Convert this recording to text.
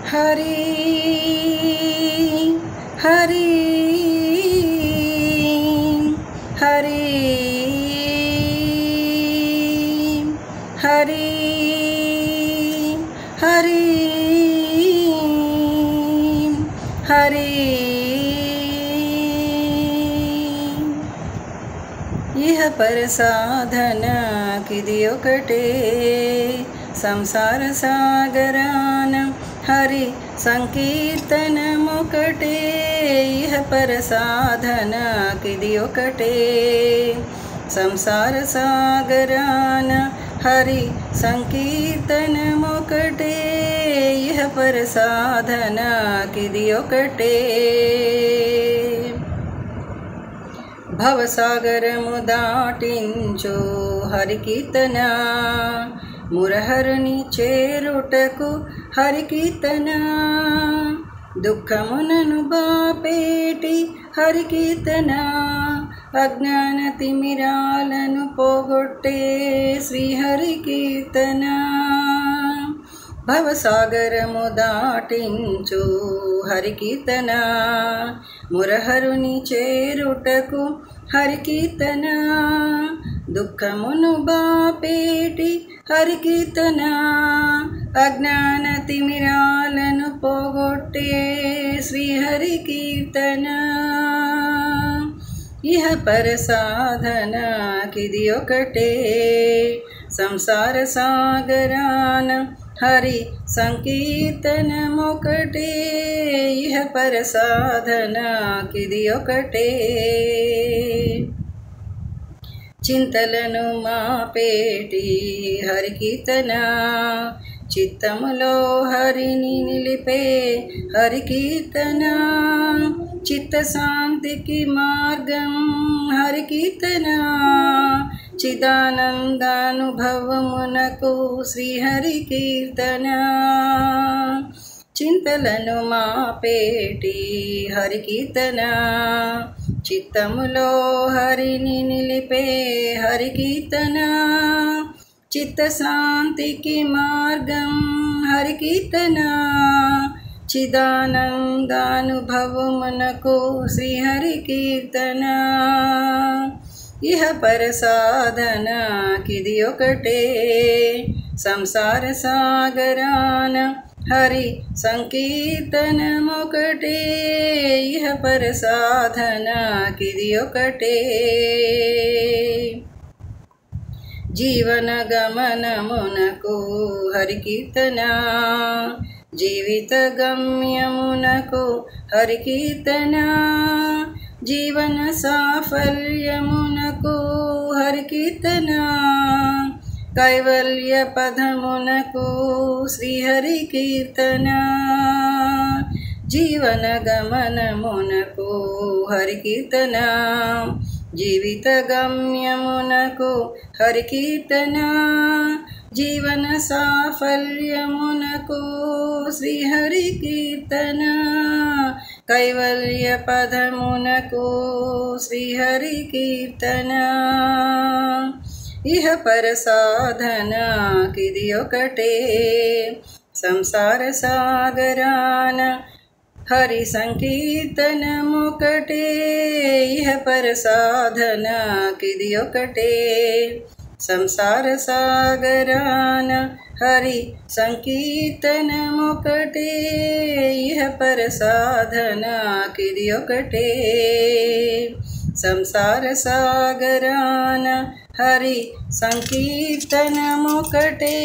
హరి హరి హరి హరి హరి హరి ఇహ పర సాధనకిది ఒకటే సంసార సాగరాన హరి సంకీర్తనమొకటే ఇహ పర సాధనకిది ఒకటే సంసార సాగరాన హరి సంకీర్తనమొకటే ఇహ పర సాధనకిది ఒకటే భవసాగరము దాటించు హరికీర్తన మురహరుని చేరుటకు హరికీర్తన దుఃఖమునను బాపేటి హరికీర్తన అజ్ఞాన తిమిరాలను పోగొట్టే శ్రీహరికీర్తన భవసాగరము దాటించు హరికీర్తన మురహరుని చేరుటకు హరికీర్తన దుఃఖమును బాపేటి హరికీర్తన అజ్ఞాన తిమిరాలను పోగొట్టే శ్రీహరికీర్తన ఇహ పర సాధనకిది ఒకటే సంసార సాగరాన హరి సంకీర్తనమొకటే ఇహ పర సాధనకిది ఒకటే చింతలను మాపేటి హరికీర్తన చిత్తములో హరిని నిలిపే హరికీర్తన చిత్తశాంతికి మార్గం హరికీర్తన చిదానందానుభవమునకు శ్రీహరికీర్తన చింతలను మాపేటి హరికీర్తన చిత్తములో హరిని నిలిపే హరికీర్తన చిత్తశాంతికి మార్గం హరికీర్తన చిదానందానుభవమునకు శ్రీహరికీర్తన ఇహ పర సాధనకిది ఒకటే సంసార సాగరాన హరి సంకీర్తనమొకటే ఇహ పర సాధనకిది ఒకటే జీవన గమనమునకు హరికీర్తన జీవిత గమ్యమునకు హరికీర్తన జీవన సాఫల్యమునకు హరికీర్తన కైవల్య పదమునకు శ్రీహరికీర్తన జీవన గమనమునకు హరికీర్తన జీవిత గమ్యమునకు హరికీర్తన జీవన సాఫల్యమునకు శ్రీహరికీర్తన కైవల్య పదమునకు శ్రీహరికీర్తన ఇహ పర సాధనకిది ఒకటే సంసార సాగరాన హరి సంకీర్తనమొకటే ఇహ పర సాధనకిది ఒకటే సంసార సాగరాన హరి సంకీర్తనమొకటే ఇహ పర సాధనకిది ఒకటే సంసార సాగరాన హరి సంకీర్తనమొకటే